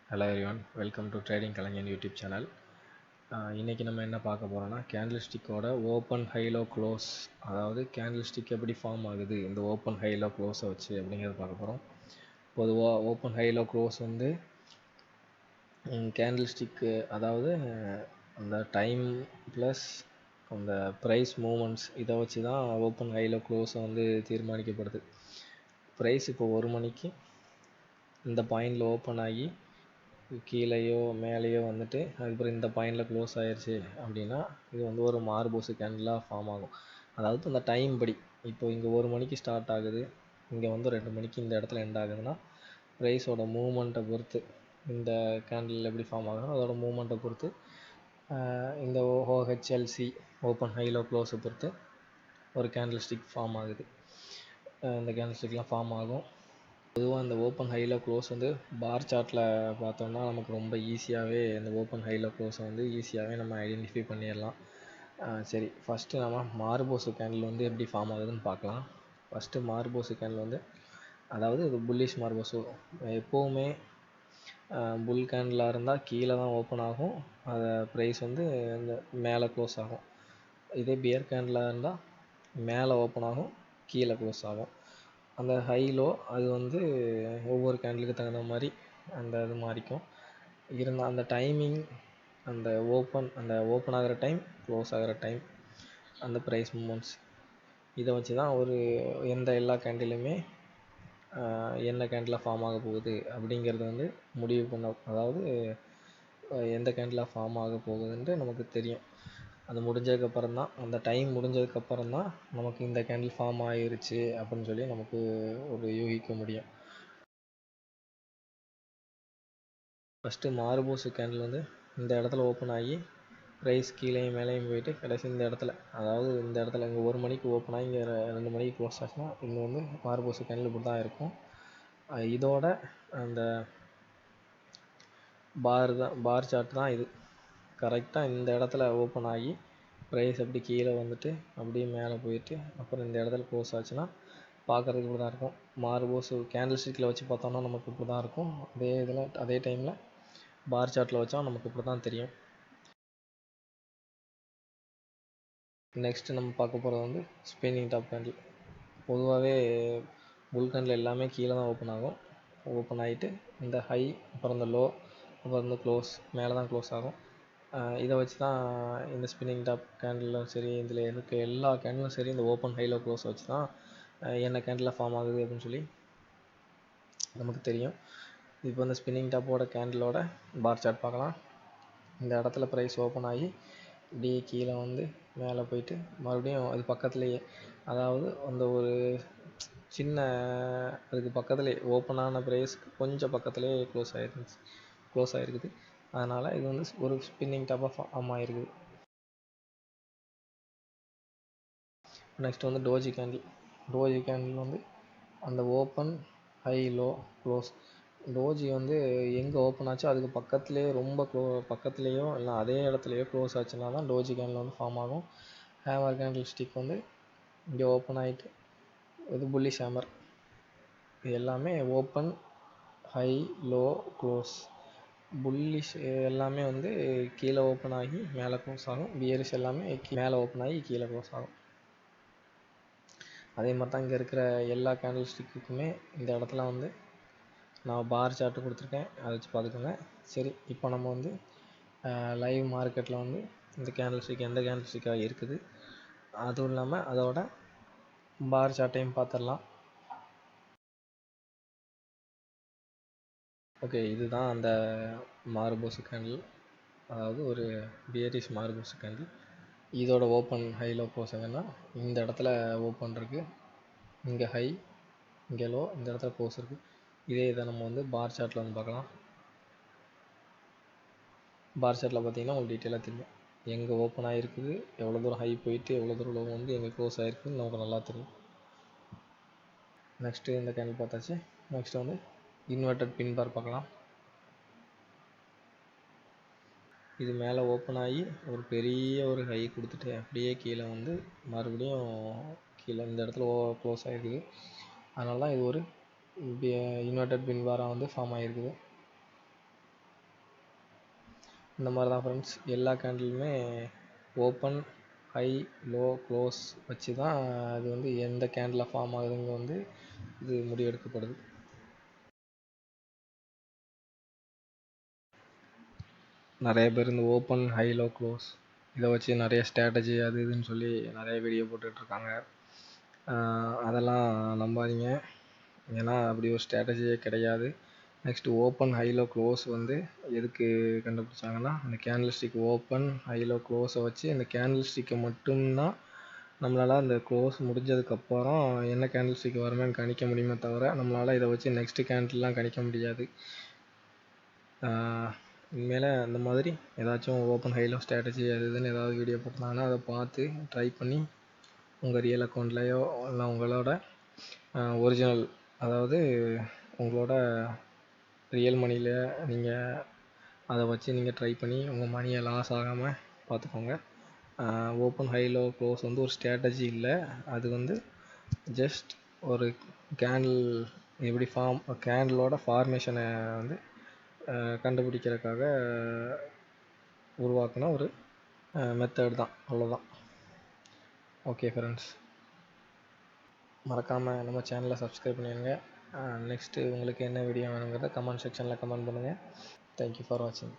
Hello everyone, welcome to TradingKalaignan YouTube channel. இன்னைக்கு நம்ம என்ன பார்க்க போறோம்னா கேண்டில்ஸ்டிக்கோட ஓப்பன் ஹை லோ க்ளோஸ், அதாவது கேண்டில்ஸ்டிக் எப்படி ஃபார்ம் ஆகுது இந்த ஓப்பன் ஹை லோ க்ளோஸை வச்சு அப்படிங்கிறத பார்க்க போகிறோம். பொதுவாக ஓப்பன் ஹை லோ க்ளோஸ் வந்து கேண்டில்ஸ்டிக்கு, அதாவது அந்த டைம் ப்ளஸ் அந்த ப்ரைஸ் மூமெண்ட்ஸ் இதை வச்சு தான் ஓப்பன் ஹை லோ க்ளோஸை வந்து தீர்மானிக்கப்படுது. ப்ரைஸ் இப்போ 1 மணிக்கு இந்த பாயிண்டில் ஓப்பன் ஆகி கீழேயோ மேலேயோ வந்துட்டு அதுக்கப்புறம் இந்த பாயிண்டில் க்ளோஸ் ஆயிடுச்சு அப்படின்னா இது வந்து ஒரு மார்போஸ் கேண்டிலாக ஃபார்ம் ஆகும். அதாவது அந்த டைம் படி இப்போ இங்கே 1 மணிக்கு ஸ்டார்ட் ஆகுது, இங்கே வந்து 2 மணிக்கு இந்த இடத்துல எண்ட் ஆகுதுன்னா ப்ரைஸோட மூமெண்ட்டை பொறுத்து இந்த கேண்டில் எப்படி ஃபார்ம் ஆகுதோ அதோட மூமெண்ட்டை பொறுத்து இந்த OHLC ஓப்பன் ஹை லோ க்ளோஸை பொறுத்து ஒரு கேண்டில்ஸ்டிக் ஃபார்ம் ஆகுது. இந்த கேண்டில்ஸ்டிக்லாம் ஃபார்ம் ஆகும். பொதுவாக இந்த ஓப்பன் ஹை லோ க்ளோஸ் வந்து பார் சார்ட்டில் பார்த்தோம்னா நமக்கு ரொம்ப ஈஸியாகவே இந்த ஓப்பன் ஹை லோ க்ளோஸை வந்து ஈஸியாகவே நம்ம ஐடென்டிஃபை பண்ணிடலாம். சரி, ஃபஸ்ட்டு நம்ம மார்போஸ் கேண்டில் வந்து எப்படி ஃபார்ம் ஆகுதுன்னு பார்க்கலாம். ஃபஸ்ட்டு மார்போஸ் கேண்டில் வந்து, அதாவது இது புல்லிஷ் மார்போஸ். எப்போவுமே புல் கேண்டிலாக இருந்தால் கீழே தான் ஓப்பன் ஆகும், அதை ப்ரைஸ் வந்து இந்த மேலே க்ளோஸ் ஆகும். இதே பியர் கேண்டிலாக இருந்தால் மேலே ஓப்பன் ஆகும், கீழே க்ளோஸ் ஆகும். அந்த ஹை லோ அது வந்து ஒவ்வொரு கேண்டிலுக்கு தகுந்த மாதிரி அந்த இது மாறிக்கும். இருந்தால் அந்த டைமிங், அந்த ஓப்பன் ஆகிற டைம், க்ளோஸ் ஆகிற டைம், அந்த ப்ரைஸ் மூமெண்ட்ஸ் இதை வச்சு தான் எல்லா கேண்டிலுமே என்ன கேண்டிலாக ஃபார்ம் ஆக போகுது அப்படிங்கிறது வந்து முடிவு பண்ண, அதாவது எந்த கேண்டிலாக ஃபார்ம் ஆக போகுதுன்ட்டு நமக்கு தெரியும். அது முடிஞ்சதுக்கப்புறம் தான், அந்த டைம் முடிஞ்சதுக்கப்புறம் தான் நமக்கு இந்த கேண்டில் ஃபார்ம் ஆகிருச்சு அப்படின்னு சொல்லி நமக்கு ஒரு யூகிக்க முடியும். ஃபஸ்ட்டு மார்போஸ் கேண்டில் வந்து இந்த இடத்துல ஓப்பன் ஆகி ப்ரைஸ் கீழேயும் மேலேயும் போயிட்டு கடைசி இந்த இடத்துல, அதாவது இந்த இடத்துல இங்கே 1 மணிக்கு ஓப்பன் ஆகி இங்கே 2 மணிக்கு க்ளோஸ் ஆச்சுன்னா இங்கே வந்து மார்போஸ் கேண்டில் இப்படி தான் இருக்கும். இதோட அந்த பார் சார்ட் தான் இது. கரெக்டாக இந்த இடத்துல ஓப்பன் ஆகி ப்ரைஸ் அப்படி கீழே வந்துட்டு அப்படியே மேலே போயிட்டு அப்புறம் இந்த இடத்துல க்ளோஸ் ஆச்சுன்னா பார்க்குறதுக்கு இப்படி தான் இருக்கும். மார்போஸ் கேண்டில் ஸ்டிக்கில் வச்சு பார்த்தோம்னா நமக்கு இப்படி தான் இருக்கும். அதே டைமில் பார் சார்ட்டில் வச்சா நமக்கு இப்படி தான் தெரியும். நெக்ஸ்ட்டு நம்ம பார்க்க போகிறது வந்து ஸ்பின்னிங் டாப் கேண்டில். பொதுவாகவே புல் கேண்டில் எல்லாமே கீழே தான் ஓப்பன் ஆகும். ஓப்பன் ஆகிட்டு இந்த ஹை, அப்புறம் இந்த லோ, அப்புறம் இந்த க்ளோஸ், மேலே தான் க்ளோஸ் ஆகும். இதை வச்சு தான் இந்த ஸ்பின்னிங் டாப் கேண்டிலும் சரி, இதில் இருக்க எல்லா கேண்டிலும் சரி, இந்த ஓப்பன் ஹை லோ க்ளோஸை வச்சு தான் என்ன கேண்டில் ஃபார்ம் ஆகுது அப்படின்னு சொல்லி நமக்கு தெரியும். இப்போ இந்த ஸ்பின்னிங் டாப்போட கேண்டிலோட பார் சார்ட் பார்க்கலாம். இந்த இடத்துல ப்ரைஸ் ஓப்பன் ஆகி இப்படி கீழே வந்து மேலே போயிட்டு மறுபடியும் அது பக்கத்துலேயே, அதாவது அந்த ஒரு சின்ன அதுக்கு பக்கத்துலேயே ஓப்பனான ப்ரைஸ்க்கு கொஞ்சம் பக்கத்துலேயே க்ளோஸ் ஆகிருக்குது. அதனால் இது வந்து ஒரு ஸ்பின்னிங் டாப்பாக ஃபார்ம் ஆகிருக்குது. நெக்ஸ்ட் வந்து டோஜி கேண்டில் வந்து அந்த open high low close, doji வந்து எங்கே ஓப்பன் ஆச்சோ அதுக்கு பக்கத்துலேயே ரொம்ப பக்கத்துலேயோ இல்லை அதே இடத்துலையோ க்ளோஸ் ஆச்சுன்னா தான் டோஜி கேண்டில் வந்து ஃபார்ம் ஆகும். ஹேமர் கேண்டில் ஸ்டிக் வந்து இங்கே ஓப்பன் ஆகிட்டு இது புல்லிஷ் ஹேமர். இது எல்லாமே open high low close. Bullish எல்லாமே வந்து கீழே ஓப்பன் ஆகி மேலே க்ளோஸ் ஆகும், பியரிஷ் எல்லாமே மேலே ஓப்பன் ஆகி கீழே க்ளோஸ் ஆகும். அதே மாதிரி தான் இங்கே இருக்கிற எல்லா கேண்டில் ஸ்டிக்குக்குமே இந்த இடத்துல வந்து நான் பார் சார்ட்டு கொடுத்துருக்கேன், அதை வச்சு பார்த்துக்கோங்க. சரி, இப்போ நம்ம வந்து லைவ் மார்க்கெட்டில் வந்து இந்த கேண்டில் ஸ்டிக் எந்த கேண்டில் ஸ்டிக்காக இருக்குது, அதுவும் இல்லாமல் அதோட பார் சார்ட்டையும் பார்த்துடலாம். ஓகே, இதுதான் அந்த மார்போஸ் கேண்டில், அதாவது ஒரு பியரிஷ் மார்போஸ் கேண்டில். இதோட ஓப்பன் ஹை லோ க்ளோஸ் என்னென்னா இந்த இடத்துல ஓப்பன் இருக்குது, இங்கே ஹை, இங்கே லோ, இந்த இடத்துல க்ளோஸ் இருக்குது. இதை நம்ம வந்து பார் சார்ட்டில் வந்து பார்க்கலாம். பார் சார்ட்டில் பார்த்தீங்கன்னா உங்களுக்கு டீட்டெயிலாக தெரியும் எங்கே ஓப்பன் ஆகிருக்குது, எவ்வளோ தூரம் ஹை போயிட்டு எவ்வளோ தூரம் லோ வந்து எங்கே க்ளோஸ் ஆகிருக்குன்னு நமக்கு நல்லா தெரியும். நெக்ஸ்ட்டு இந்த கேண்டில் பார்த்தாச்சு. நெக்ஸ்ட்டு வந்து இன்வெர்டட் பின் பார் பார்க்கலாம். இது மேலே ஓப்பன் ஆகி ஒரு பெரிய ஒரு ஹை கொடுத்துட்டு அப்படியே கீழே வந்து மறுபடியும் கீழே இந்த இடத்துல க்ளோஸ் ஆகிருக்குது. அதனால தான் இது ஒரு இன்வெர்டட் பின் பாராக வந்து ஃபார்ம் ஆகிருக்குது. இந்த மாதிரி தான் ஃப்ரெண்ட்ஸ் எல்லா கேண்டிலுமே ஓப்பன் ஹை லோ க்ளோஸ் வச்சு தான் அது வந்து எந்த கேண்டில் ஃபார்ம் ஆகுதுங்க வந்து இது முடிவெடுக்கப்படுது. நிறைய பேர் இந்த ஓப்பன் ஹை லோ க்ளோஸ் இதை வச்சு நிறைய ஸ்ட்ராட்டஜி அது இதுன்னு சொல்லி நிறைய வீடியோ போட்டுட்ருக்காங்க. அதெல்லாம் நம்பாதீங்க, ஏன்னா அப்படி ஒரு ஸ்ட்ராட்டஜியே கிடையாது. Next open high low close வந்து எதுக்கு கண்டுபிடிச்சாங்கன்னா, அந்த கேண்டில்ஸ்டிக் ஓப்பன் ஹை லோ க்ளோஸை வச்சு அந்த கேண்டில்ஸ்டிக்கை மட்டும்தான் நம்மளால் அந்த க்ளோஸ் முடிஞ்சதுக்கப்புறம் என்ன கேண்டில்ஸ்டிக் வருமேன்னு கணிக்க முடியுமே தவிர நம்மளால் இதை வச்சு நெக்ஸ்ட்டு கேண்டில்லாம் கணிக்க முடியாது. இனிமேல் அந்த மாதிரி ஏதாச்சும் ஓப்பன் ஹைலோ ஸ்ட்ராட்டஜி அது இதுன்னு ஏதாவது வீடியோ போட்டாங்கன்னா அதை பார்த்து ட்ரை பண்ணி உங்கள் ரியல் அக்கௌண்ட்லேயோ இல்லை உங்களோட ஒரிஜினல், அதாவது உங்களோட ரியல் மணியில் நீங்கள் அதை வச்சு நீங்கள் ட்ரை பண்ணி உங்கள் மணியை லாஸ் ஆகாமல் பார்த்துக்கோங்க. ஓப்பன் ஹைலோ க்ளோஸ் வந்து ஒரு ஸ்ட்ராட்டஜி இல்லை, அது வந்து ஜஸ்ட் ஒரு கேண்டில் எப்படி கேண்டிலோட ஃபார்மேஷனை வந்து கண்டுபிடிக்கிறதுக்காக உருவாக்கின ஒரு மெத்தட் தான், அவ்வளோதான். ஓகே ஃப்ரெண்ட்ஸ், மறக்காமல் நம்ம சேனலை சப்ஸ்கிரைப் பண்ணிடுங்க. நெக்ஸ்ட்டு உங்களுக்கு என்ன வீடியோ வேணுங்கிறத கமெண்ட் செக்ஷனில் கமெண்ட் பண்ணுங்கள். தேங்க்யூ ஃபார் வாட்சிங்.